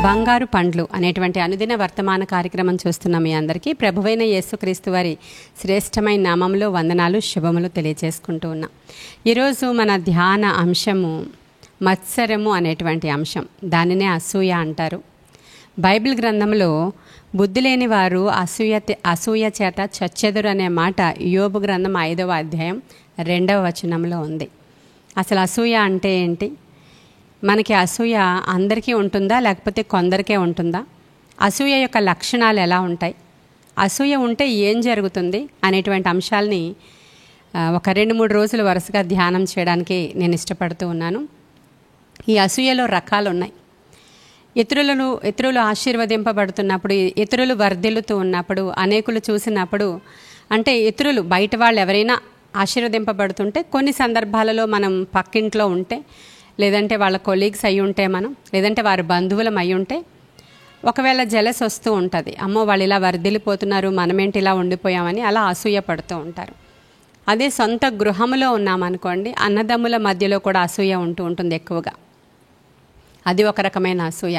బంగారు పండ్లు అనేటువంటి అనుదిన వర్తమాన కార్యక్రమం చూస్తున్న మీ అందరికీ ప్రభువైన యేసుక్రీస్తు వారి శ్రేష్టమైన నామంలో వందనాలు శుభములు తెలియజేసుకుంటూ ఉన్నాం. ఈరోజు మన ధ్యాన అంశము మత్సరము అనేటువంటి అంశం. దానినే అసూయ అంటారు. బైబిల్ గ్రంథంలో బుద్ధి లేని వారు అసూయ చేత చచ్చెదరు అనే మాట యోబు గ్రంథం 5వ అధ్యాయం 2వ వచనంలో ఉంది. అసలు అసూయ అంటే ఏంటి? మనకి అసూయ అందరికీ ఉంటుందా లేకపోతే కొందరికే ఉంటుందా? అసూయ యొక్క లక్షణాలు ఎలా ఉంటాయి? అసూయ ఉంటే ఏం జరుగుతుంది అనేటువంటి అంశాలని ఒక 2-3 రోజులు వరుసగా ధ్యానం చేయడానికి నేను ఇష్టపడుతూ ఉన్నాను. ఈ అసూయలో రకాలు ఉన్నాయి. ఇతరులు ఆశీర్వదింపబడుతున్నప్పుడు, ఇతరులు వర్ధిల్లుతూ ఉన్నప్పుడు, అనేకులు చూసినప్పుడు, అంటే ఇతరులు బయట వాళ్ళు ఎవరైనా ఆశీర్వదింపబడుతుంటే కొన్ని సందర్భాలలో మనం పక్కింట్లో ఉంటే, లేదంటే వాళ్ళ కొలీగ్స్ అయి ఉంటే, లేదంటే వారి బంధువులం అయి ఉంటే ఒకవేళ జెలస్ వస్తూ ఉంటుంది. అమ్మో వాళ్ళు ఇలా వర్ధిల్లిపోతున్నారు, మనమేంటి ఇలా ఉండిపోయామని అలా అసూయ పడుతూ ఉంటారు. అదే సొంత గృహంలో ఉన్నామనుకోండి, అన్నదమ్ముల మధ్యలో కూడా అసూయ ఉంటుంది ఎక్కువగా. అది ఒక రకమైన అసూయ.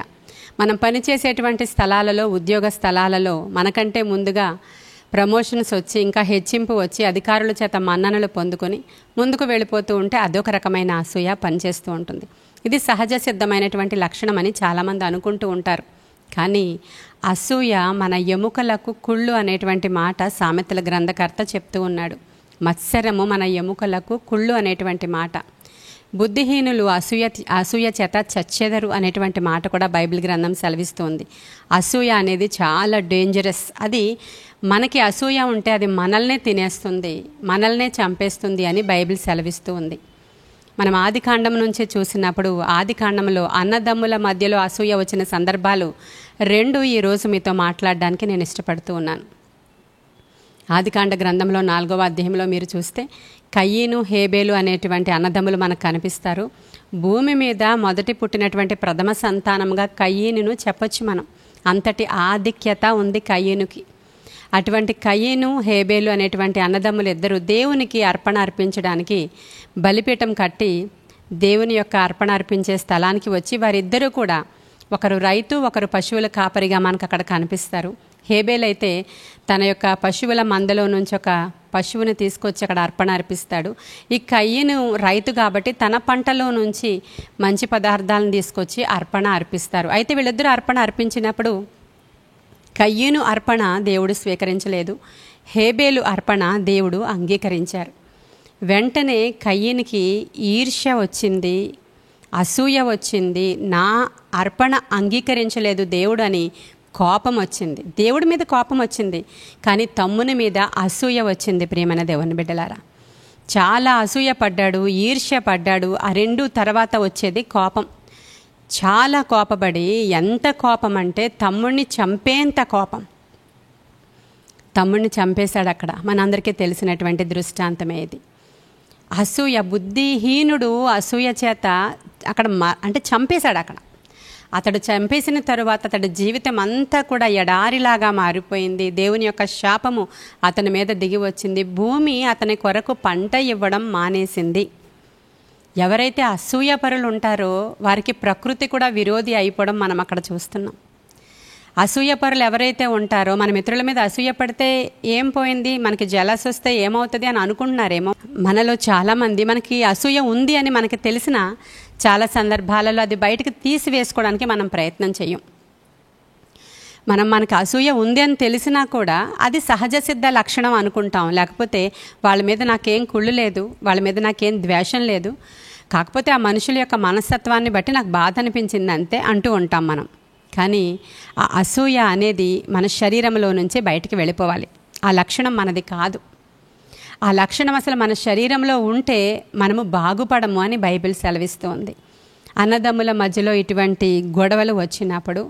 మనం పనిచేసేటువంటి స్థలాలలో, ఉద్యోగ స్థలాలలో మనకంటే ముందుగా ప్రమోషన్స్ వచ్చి, ఇంకా హెచ్చింపు వచ్చి, అధికారుల చేత మన్ననలు పొందుకొని ముందుకు వెళ్ళిపోతూ ఉంటే అదొక రకమైన అసూయ పనిచేస్తూ ఉంటుంది. ఇది సహజ సిద్ధమైనటువంటి లక్షణం అని చాలామంది అనుకుంటూ ఉంటారు. కానీ అసూయ మన ఎముకలకు కుళ్ళు అనేటువంటి మాట సామెతల గ్రంథకర్త చెప్తూ ఉన్నాడు. మత్సరము మన ఎముకలకు కుళ్ళు అనేటువంటి మాట. బుద్ధిహీనులు అసూయ చేత చచ్చెదరు అనేటువంటి మాట కూడా బైబిల్ గ్రంథం సెలవిస్తుంది. అసూయ అనేది చాలా డేంజరస్. అది మనకి అసూయ ఉంటే అది మనల్నే తినేస్తుంది, మనల్నే చంపేస్తుంది అని బైబిల్ సెలవిస్తూ ఉంది. మనం ఆదికాండం నుంచి చూసినప్పుడు, ఆదికాండంలో అన్నదమ్ముల మధ్యలో అసూయ వచ్చిన సందర్భాలు 2 ఈరోజు మీతో మాట్లాడడానికి నేను ఇష్టపడుతూ ఉన్నాను. ఆదికాండ గ్రంథంలో 4వ అధ్యాయంలో మీరు చూస్తే కయ్యీను, హేబేలు అనేటువంటి అన్నదమ్ములు మనకు కనిపిస్తారు. భూమి మీద మొదటి పుట్టినటువంటి ప్రథమ సంతానంగా కయ్యీనును చెప్పొచ్చు మనం. అంతటి ఆధిక్యత ఉంది కయ్యీనుకి. అటువంటి కయ్యీను, హేబేలు అనేటువంటి అన్నదమ్ములు ఇద్దరు దేవునికి అర్పణ అర్పించడానికి బలిపీఠం కట్టి దేవుని యొక్క అర్పణ అర్పించే స్థలానికి వచ్చి వారిద్దరూ కూడా, ఒకరు రైతు, ఒకరు పశువుల కాపరిగా మనకు అక్కడ కనిపిస్తారు. హేబేల్ అయితే తన యొక్క పశువుల మందలో నుంచి ఒక పశువుని తీసుకొచ్చి అక్కడ అర్పణ అర్పిస్తాడు. ఈ కయ్యను రైతు కాబట్టి తన పంటలో నుంచి మంచి పదార్థాలను తీసుకొచ్చి అర్పణ అర్పిస్తారు. అయితే వీళ్ళిద్దరూ అర్పణ అర్పించినప్పుడు కయ్యను అర్పణ దేవుడు స్వీకరించలేదు, హేబేలు అర్పణ దేవుడు అంగీకరించారు. వెంటనే కయ్యనికి ఈర్ష్య వచ్చింది, అసూయ వచ్చింది. నా అర్పణ అంగీకరించలేదు దేవుడు అని కోపం వచ్చింది. దేవుడి మీద కోపం వచ్చింది, కానీ తమ్ముని మీద అసూయ వచ్చింది. ప్రియమైన దేవుని బిడ్డలారా, చాలా అసూయ పడ్డాడు, ఈర్ష్య పడ్డాడు. ఆ 2 తర్వాత వచ్చేది కోపం. చాలా కోపపడి, ఎంత కోపం అంటే తమ్ముడిని చంపేంత కోపం. తమ్ముడిని చంపేశాడు. అక్కడ మనందరికీ తెలిసినటువంటి దృష్టాంతమే ఇది. అసూయ, బుద్ధిహీనుడు అసూయ చేత అక్కడ అంటే చంపేశాడు. అక్కడ అతడు చంపేసిన తరువాత అతడి జీవితం అంతా కూడా ఎడారిలాగా మారిపోయింది. దేవుని యొక్క శాపము అతని మీద దిగి వచ్చింది. భూమి అతని కొరకు పంట ఇవ్వడం మానేసింది. ఎవరైతే అసూయపరులు ఉంటారో వారికి ప్రకృతి కూడా విరోధి అయిపోవడం మనం అక్కడ చూస్తున్నాం. అసూయపరులు ఎవరైతే ఉంటారో, మన మిత్రుల మీద అసూయ పడితే ఏం పోయింది, మనకి జలస్ వస్తే ఏమవుతుంది అని అనుకుంటున్నారేమో. మనలో చాలామంది మనకి అసూయ ఉంది అని మనకి తెలిసిన చాలా సందర్భాలలో అది బయటకు తీసివేసుకోవడానికి మనం ప్రయత్నం చేయం. మనకి అసూయ ఉంది అని తెలిసినా కూడా అది సహజ సిద్ధ లక్షణం అనుకుంటాం. లేకపోతే వాళ్ళ మీద నాకేం కుళ్ళు లేదు, వాళ్ళ మీద నాకేం ద్వేషం లేదు, కాకపోతే ఆ మనుషుల యొక్క మనస్తత్వాన్ని బట్టి నాకు బాధ అనిపించింది అంతే అంటూ ఉంటాం మనం. కానీ ఆ అసూయ అనేది మన శరీరంలో నుంచి బయటికి వెళ్ళిపోవాలి. ఆ లక్షణం మనది కాదు. ఆ లక్షణం అసలు మన శరీరంలో ఉంటే మనము బాగుపడము అని బైబిల్ సెలవిస్తోంది. అన్నదమ్ముల మధ్యలో ఇటువంటి గొడవలు వచ్చినప్పుడు,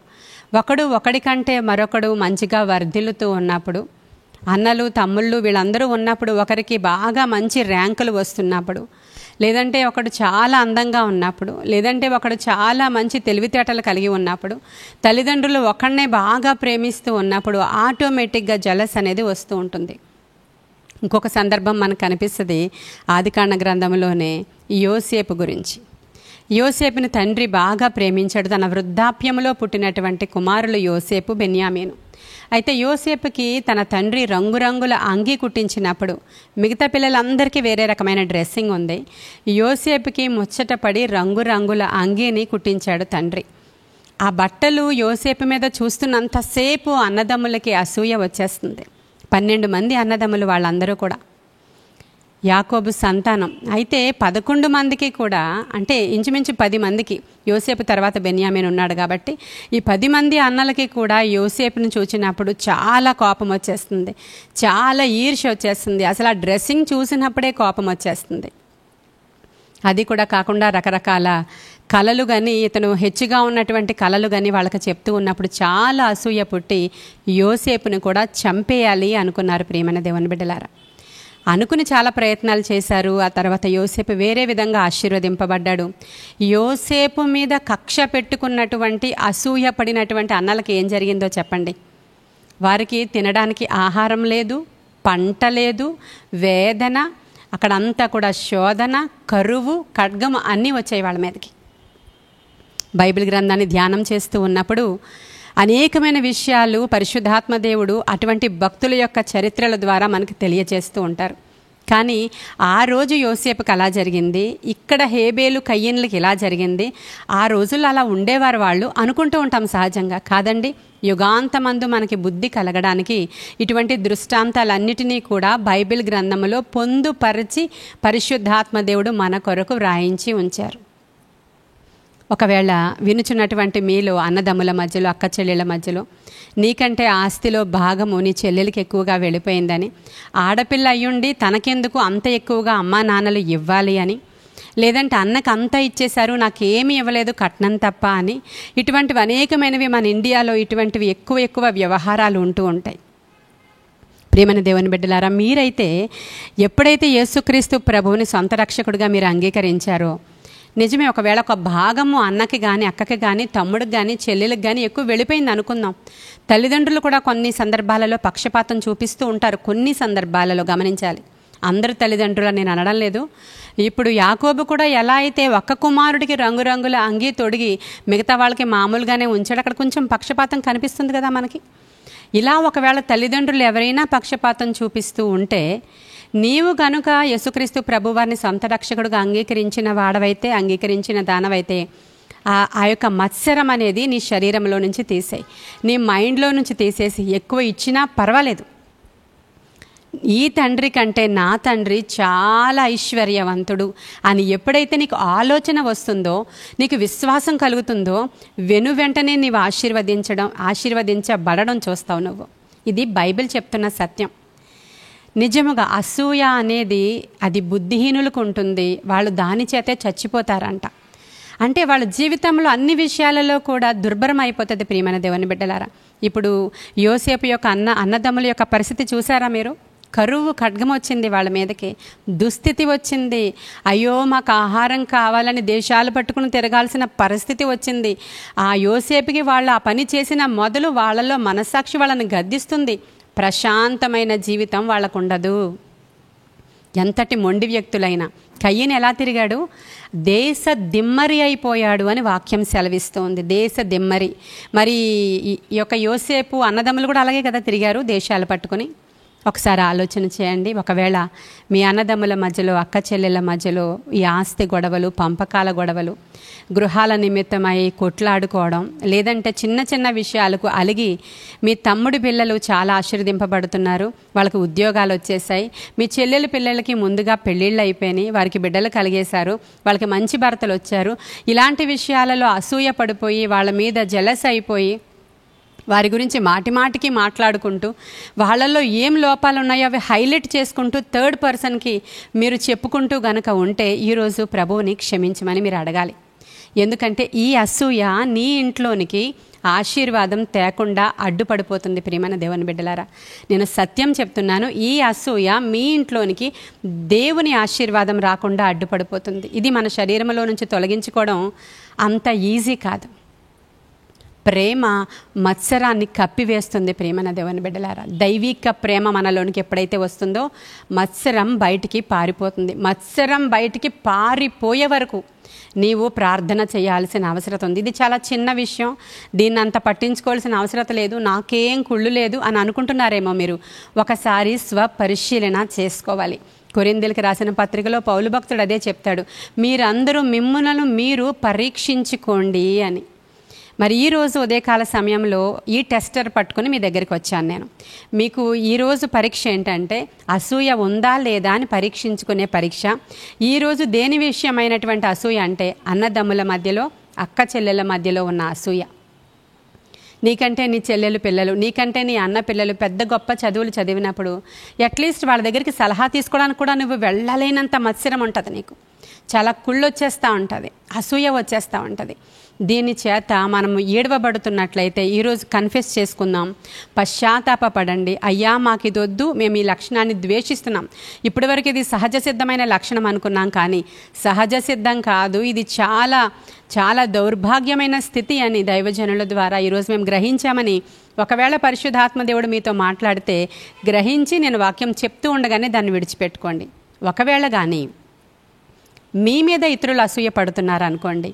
ఒకడికంటే మరొకడు మంచిగా వర్ధిల్లుతూ ఉన్నప్పుడు, అన్నలు, తమ్ముళ్ళు వీళ్ళందరూ ఉన్నప్పుడు, ఒకరికి బాగా మంచి ర్యాంకులు వస్తున్నప్పుడు, లేదంటే ఒకడు చాలా అందంగా ఉన్నప్పుడు, లేదంటే ఒకడు చాలా మంచి తెలివితేటలు కలిగి ఉన్నప్పుడు, తల్లిదండ్రులు ఒకడినే బాగా ప్రేమిస్తూ ఉన్నప్పుడు ఆటోమేటిక్గా జలస్ అనేది వస్తూ ఉంటుంది. ఇంకొక సందర్భం మనకు కనిపిస్తుంది ఆదికాండ గ్రంథంలోనే యోసేపు గురించి. యోసేపుని తండ్రి బాగా ప్రేమించాడు. తన వృద్ధాప్యంలో పుట్టినటువంటి కుమారులు యోసేపు, బెన్యామీను. అయితే యోసేపుకి తన తండ్రి రంగురంగుల అంగీ కుట్టించినప్పుడు మిగతా పిల్లలందరికీ వేరే రకమైన డ్రెస్సింగ్ ఉంది. యోసేపుకి ముచ్చటపడి రంగురంగుల అంగీని కుట్టించాడు తండ్రి. ఆ బట్టలు యోసేపు మీద చూస్తున్నంతసేపు అన్నదమ్ములకి అసూయ వచ్చేస్తుంది. 12 మంది అన్నదమ్ములు, వాళ్ళందరూ కూడా యాకోబు సంతానం. అయితే 11 మందికి కూడా, అంటే ఇంచుమించు 10 మందికి, యోసేపు తర్వాత బెన్యామీన్ ఉన్నాడు కాబట్టి ఈ 10 మంది అన్నలకి కూడా యోసేపును చూసినప్పుడు చాలా కోపం వచ్చేస్తుంది, చాలా ఈర్ష్య వచ్చేస్తుంది. అసలు ఆ డ్రెస్సింగ్ చూసినప్పుడే కోపం వచ్చేస్తుంది. అది కూడా కాకుండా రకరకాల కళలు కానీ, ఇతను హెచ్చుగా ఉన్నటువంటి కళలు కానీ వాళ్ళకి చెప్తూ ఉన్నప్పుడు చాలా అసూయ పుట్టి యోసేపును కూడా చంపేయాలి అనుకున్నారు. ప్రియమైన దేవుని బిడ్డలారా, అనుకుని చాలా ప్రయత్నాలు చేశారు. ఆ తర్వాత యోసేపు వేరే విధంగా ఆశీర్వదింపబడ్డాడు. యోసేపు మీద కక్ష పెట్టుకున్నటువంటి, అసూయ పడినటువంటి అన్నలకి ఏం జరిగిందో చెప్పండి. వారికి తినడానికి ఆహారం లేదు, పంట లేదు, వేదన, అక్కడంతా కూడా శోధన, కరువు, ఖడ్గం అన్నీ వచ్చాయి వాళ్ళ మీదకి. బైబిల్ గ్రంథాన్ని ధ్యానం చేస్తూ ఉన్నప్పుడు అనేకమైన విషయాలు పరిశుద్ధాత్మ దేవుడు అటువంటి భక్తుల యొక్క చరిత్రల ద్వారా మనకు తెలియజేస్తూ ఉంటారు. కానీ ఆ రోజు యోసేపుకి అలా జరిగింది, ఇక్కడ హేబేలు కయ్యన్లకి ఇలా జరిగింది. ఆ రోజుల్లో అలా ఉండేవారు వాళ్ళు అనుకుంటూ ఉంటాం సహజంగా. కాదండి, యుగాంతమందు మనకి బుద్ధి కలగడానికి ఇటువంటి దృష్టాంతాలన్నిటినీ కూడా బైబిల్ గ్రంథంలో పొందుపరిచి పరిశుద్ధాత్మ దేవుడు మన కొరకు వ్రాయించి ఉంచారు. ఒకవేళ వినుచున్నటువంటి మీలో అన్నదమ్ముల మధ్యలో, అక్క చెల్లెళ్ళ మధ్యలో నీకంటే ఆస్తిలో భాగము నీ చెల్లెలకి ఎక్కువగా వెళ్ళిపోయిందని, ఆడపిల్ల అయ్యుండి తనకెందుకు అంత ఎక్కువగా అమ్మా నాన్నలు ఇవ్వాలి అని, లేదంటే అన్నకు అంతా ఇచ్చేశారు నాకేమీ ఇవ్వలేదు కట్నం తప్ప అని, ఇటువంటివి అనేకమైనవి మన ఇండియాలో ఇటువంటివి ఎక్కువ వ్యవహారాలు ఉంటూ ఉంటాయి. ప్రియమైన దేవుని బిడ్డలారా, మీరైతే ఎప్పుడైతే యేసుక్రీస్తు ప్రభువుని సొంత రక్షకుడిగా మీరు అంగీకరించారో, నిజమే, ఒకవేళ ఒక భాగము అన్నకి కానీ, అక్కకి కానీ, తమ్ముడికి కానీ, చెల్లెలకు కానీ ఎక్కువ వెళ్ళిపోయింది అనుకుందాం. తల్లిదండ్రులు కూడా కొన్ని సందర్భాలలో పక్షపాతం చూపిస్తూ ఉంటారు. కొన్ని సందర్భాలలో గమనించాలి. అందరు తల్లిదండ్రులు నేను అనడం లేదు. ఇప్పుడు యాకోబు కూడా ఎలా అయితే ఒక్క కుమారుడికి రంగురంగుల అంగీ తొడిగి మిగతా వాళ్ళకి మామూలుగానే ఉంచాడు, అక్కడ కొంచెం పక్షపాతం కనిపిస్తుంది కదా మనకి. ఇలా ఒకవేళ తల్లిదండ్రులు ఎవరైనా పక్షపాతం చూపిస్తూ ఉంటే, నీవు గనుక యేసుక్రీస్తు ప్రభువారిని సొంత రక్షకుడుగా అంగీకరించిన వాడవైతే, అంగీకరించిన దానవైతే, ఆ యొక్క మత్సరం అనేది నీ శరీరంలో నుంచి తీసేయి, నీ మైండ్లో నుంచి తీసేసి ఎక్కువ ఇచ్చినా పర్వాలేదు. ఈ తండ్రి కంటే నా తండ్రి చాలా ఐశ్వర్యవంతుడు అని ఎప్పుడైతే నీకు ఆలోచన వస్తుందో, నీకు విశ్వాసం కలుగుతుందో, వెంటనే నీవు ఆశీర్వదించబడడం చూస్తావు నువ్వు. ఇది బైబిల్ చెప్తున్న సత్యం. నిజముగా అసూయ అనేది అది బుద్ధిహీనులకు ఉంటుంది. వాళ్ళు దాని చేతే చచ్చిపోతారంట. అంటే వాళ్ళ జీవితంలో అన్ని విషయాలలో కూడా దుర్భరం అయిపోతుంది. ప్రియమైన దేవుని బిడ్డలారా, ఇప్పుడు యోసేపు యొక్క అన్నదమ్ముల యొక్క పరిస్థితి చూసారా మీరు? కరువు, ఖడ్గం వచ్చింది వాళ్ళ మీదకి, దుస్థితి వచ్చింది. అయ్యో మాకు ఆహారం కావాలని దేశాలు పట్టుకుని తిరగాల్సిన పరిస్థితి వచ్చింది. ఆ యోసేపుకి వాళ్ళు ఆ పని చేసిన మొదలు వాళ్ళలో మనస్సాక్షి వాళ్ళని గద్దిస్తుంది. ప్రశాంతమైన జీవితం వాళ్ళకు ఉండదు. ఎంతటి మొండి వ్యక్తులైనా. కయ్యను ఎలా తిరిగాడు? దేశ దిమ్మరి అయిపోయాడు అని వాక్యం సెలవిస్తోంది. దేశ దిమ్మరి. మరి ఈ యొక్క యోసేపు అన్నదమ్ములు కూడా అలాగే కదా తిరిగారు దేశాలు పట్టుకొని. ఒకసారి ఆలోచన చేయండి. ఒకవేళ మీ అన్నదమ్ముల మధ్యలో, అక్క చెల్లెళ్ళ మధ్యలో ఈ ఆస్తి గొడవలు, పంపకాల గొడవలు, గృహాల నిమిత్తమై కొట్లాడుకోవడం, లేదంటే చిన్న చిన్న విషయాలకు అలిగి మీ తమ్ముడి పిల్లలు చాలా ఆశీర్వదింపబడుతున్నారు, వాళ్ళకి ఉద్యోగాలు వచ్చేసాయి, మీ చెల్లెల పిల్లలకి ముందుగా పెళ్ళిళ్ళు అయిపోయినాయి, వారికి బిడ్డలు కలిగేశారు, వాళ్ళకి మంచి భర్తలు వచ్చారు, ఇలాంటి విషయాలలో అసూయ పడిపోయి వాళ్ళ మీద జెలస్ అయిపోయి వారి గురించి మాటిమాటికి మాట్లాడుకుంటూ వాళ్ళల్లో ఏం లోపాలు ఉన్నాయో అవి హైలైట్ చేసుకుంటూ థర్డ్ పర్సన్కి మీరు చెప్పుకుంటూ గనక ఉంటే ఈరోజు ప్రభువుని క్షమించమని మీరు అడగాలి. ఎందుకంటే ఈ అసూయ నీ ఇంట్లోనికి ఆశీర్వాదం తేకుండా అడ్డుపడిపోతుంది. ప్రియమైన దేవుని బిడ్డలారా, నేను సత్యం చెప్తున్నాను, ఈ అసూయ మీ ఇంట్లోనికి దేవుని ఆశీర్వాదం రాకుండా అడ్డుపడిపోతుంది. ఇది మన శరీరంలో నుంచి తొలగించుకోవడం అంత ఈజీ కాదు. ప్రేమ మత్సరాన్ని కప్పివేస్తుంది. ప్రేమ దేవుని బిడ్డలారా, దైవిక ప్రేమ మనలోనికి ఎప్పుడైతే వస్తుందో మత్సరం బయటికి పారిపోతుంది. మత్సరం బయటికి పారిపోయే వరకు నీవు ప్రార్థన చేయాల్సిన అవసరం ఉంది. ఇది చాలా చిన్న విషయం, దీన్ని అంత పట్టించుకోవాల్సిన అవసరం లేదు, నాకేం కుళ్ళు లేదు అని అనుకుంటున్నారేమో మీరు. ఒకసారి స్వపరిశీలన చేసుకోవాలి. కొరింథీయులకు రాసిన పత్రికలో పౌలు భక్తుడు అదే చెప్తాడు, మీరందరూ మిమ్ములను మీరు పరీక్షించుకోండి అని. మరి ఈరోజు ఉదయకాల సమయంలో ఈ టెస్టర్ పట్టుకుని మీ దగ్గరికి వచ్చాను నేను. మీకు ఈరోజు పరీక్ష ఏంటంటే అసూయ ఉందా లేదా అని పరీక్షించుకునే పరీక్ష. ఈరోజు దేని విషయమైనటువంటి అసూయ అంటే అన్నదమ్ముల మధ్యలో, అక్క చెల్లెల మధ్యలో ఉన్న అసూయ. నీకంటే నీ చెల్లెలు పిల్లలు, నీకంటే నీ అన్న పిల్లలు పెద్ద గొప్ప చదువులు చదివినప్పుడు అట్లీస్ట్ వాళ్ళ దగ్గరికి సలహా తీసుకోవడానికి కూడా నువ్వు వెళ్ళలేనంత మత్సరం ఉంటుంది నీకు. చాలా కుళ్ళు వచ్చేస్తూ ఉంటుంది, అసూయ వచ్చేస్తూ ఉంటుంది. దీని చేత మనము ఏడవబడుతున్నట్లయితే ఈరోజు కన్ఫెస్ చేసుకుందాం, పశ్చాత్తాపపడండి. అయ్యా మాకు ఇది వద్దు, మేము ఈ లక్షణాన్ని ద్వేషిస్తున్నాం. ఇప్పటివరకు ఇది సహజ సిద్ధమైన లక్షణం అనుకున్నాం, కానీ సహజ సిద్ధం కాదు, ఇది చాలా చాలా దౌర్భాగ్యమైన స్థితి అని దైవజనుల ద్వారా ఈరోజు మేము గ్రహించామని. ఒకవేళ పరిశుద్ధాత్మ దేవుడు మీతో మాట్లాడితే గ్రహించి నేను వాక్యం చెప్తూ ఉండగానే దాన్ని విడిచిపెట్టుకోండి. ఒకవేళ కానీ మీ మీద ఇతరులు అసూయ పడుతున్నారు అనుకోండి,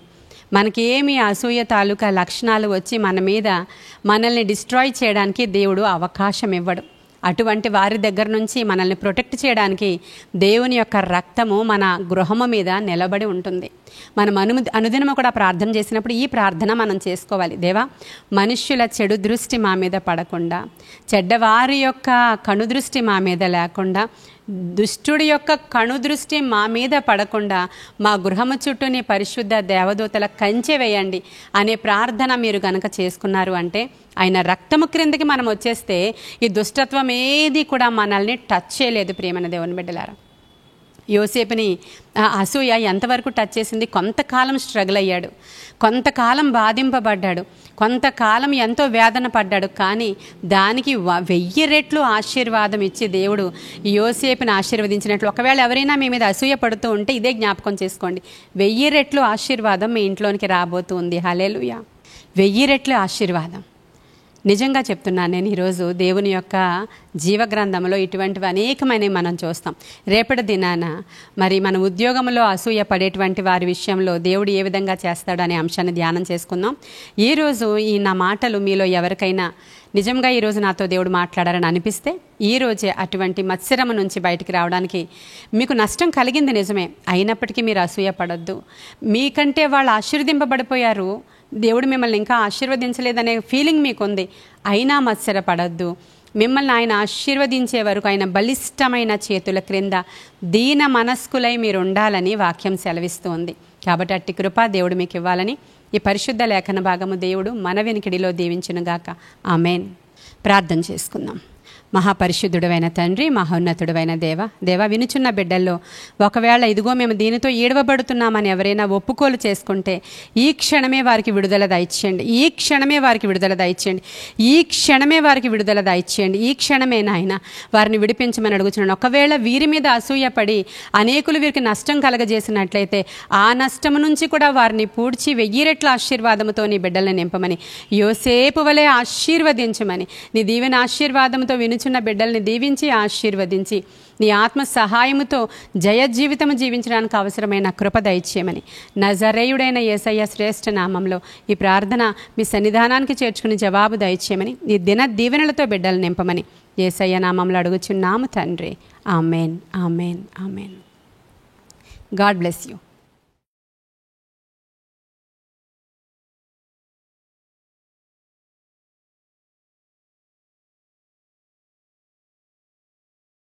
మనకి ఏమి అసూయ తాలూకా లక్షణాలు వచ్చి మన మీద మనల్ని డిస్ట్రాయ్ చేయడానికి దేవుడు అవకాశం ఇవ్వడు. అటువంటి వారి దగ్గర నుంచి మనల్ని ప్రొటెక్ట్ చేయడానికి దేవుని యొక్క రక్తము మన గృహము మీద నిలబడి ఉంటుంది. మనం అనుదినము కూడా ప్రార్థన చేసినప్పుడు ఈ ప్రార్థన మనం చేసుకోవాలి. దేవా, మనుష్యుల చెడు దృష్టి మా మీద పడకుండా, చెడ్డవారి యొక్క కనుదృష్టి మా మీద లేకుండా, దుష్టుడి యొక్క కనుదృష్టి మా మీద పడకుండా మా గృహము చుట్టూ నీ పరిశుద్ధ దేవదూతల కంచె వేయండి అనే ప్రార్థన మీరు గనక చేసుకున్నారు అంటే ఆయన రక్తము క్రిందకి మనం వచ్చేస్తే ఈ దుష్టత్వం ఏది కూడా మనల్ని టచ్ చేయలేదు. ప్రియమైన దేవుని బిడ్డలారా, యోసేపుని అసూయ ఎంతవరకు టచ్ చేసింది? కొంతకాలం స్ట్రగుల్ అయ్యాడు, కొంతకాలం బాధింపబడ్డాడు, కొంతకాలం ఎంతో వేదన పడ్డాడు. కానీ దానికి 1000 రెట్లు ఆశీర్వాదం ఇచ్చి దేవుడు యోసేపుని ఆశీర్వదించినట్లు. ఒకవేళ ఎవరైనా మీ మీద అసూయ పడుతూ ఉంటే ఇదే జ్ఞాపకం చేసుకోండి, 1000 రెట్లు ఆశీర్వాదం మీ ఇంట్లోనికి రాబోతుంది. హల్లెలూయా, 1000 రెట్లు ఆశీర్వాదం. నిజంగా చెప్తున్నాను నేను. ఈరోజు దేవుని యొక్క జీవగ్రంథంలో ఇటువంటివి అనేకమైనవి మనం చూస్తాం. రేపటి దినాన మరి మన ఉద్యోగంలో అసూయ పడేటువంటి వారి విషయంలో దేవుడు ఏ విధంగా చేస్తాడు అనే అంశాన్ని ధ్యానం చేసుకుందాం. ఈరోజు ఈ నా మాటలు మీలో ఎవరికైనా నిజంగా ఈరోజు నాతో దేవుడు మాట్లాడారని అనిపిస్తే ఈరోజే అటువంటి మత్సరము నుంచి బయటికి రావడానికి మీకు నష్టం కలిగింది నిజమే, అయినప్పటికీ మీరు అసూయ పడొద్దు. మీకంటే వాళ్ళు ఆశీర్వదింపబడిపోయారు, దేవుడు మిమ్మల్ని ఇంకా ఆశీర్వదించలేదనే ఫీలింగ్ మీకుంది, అయినా మత్సరపడద్దు. మిమ్మల్ని ఆయన ఆశీర్వదించే వరకు ఆయన బలిష్టమైన చేతుల క్రింద దీన మనస్కులై మీరు ఉండాలని వాక్యం సెలవిస్తుంది. కాబట్టి అట్టి కృప దేవుడు మీకు ఇవ్వాలని ఈ పరిశుద్ధ లేఖన భాగము దేవుడు మన వెనుకిడిలో దీవించునుగాక. ఆమెన్. ప్రార్థన చేసుకుందాం. మహాపరిశుద్ధుడైన తండ్రి, మహోన్నతుడైన దేవ, వినుచున్న బిడ్డల్లో ఒకవేళ ఇదిగో మేము దీనితో ఏడవబడుతున్నామని ఎవరైనా ఒప్పుకోలు చేసుకుంటే ఈ క్షణమే వారికి విడుదల దయచేయండి, ఈ క్షణమే వారికి విడుదల దయచేయండి, ఈ క్షణమే వారికి విడుదల దయచేయండి, ఈ క్షణమే నాయన వారిని విడిపించమని అడుగుతున్నాను. ఒకవేళ వీరి మీద అసూయపడి అనేకులు వీరికి నష్టం కలగజేసినట్లయితే ఆ నష్టం నుంచి కూడా వారిని పూడ్చి 1000 రెట్ల ఆశీర్వాదముతో నీ బిడ్డలను నింపమని, యోసేపు వలె ఆశీర్వదించమని, నీ దీవెన ఆశీర్వాదంతో చిన్న బిడ్డల్ని దీవించి ఆశీర్వదించి నీ ఆత్మ సహాయముతో జయ జీవితము జీవించడానికి అవసరమైన కృప దయచేయమని నజరేయుడైన యేసయ్య శ్రేష్ఠ నామంలో ఈ ప్రార్థన మీ సన్నిధానానికి చేర్చుకుని జవాబు దయచేయమని, ఈ దిన దీవెనలతో బిడ్డలు నింపమని యేసయ్య నామంలో అడుగుచున్నాము తండ్రి. Amen, amen, amen. God bless you.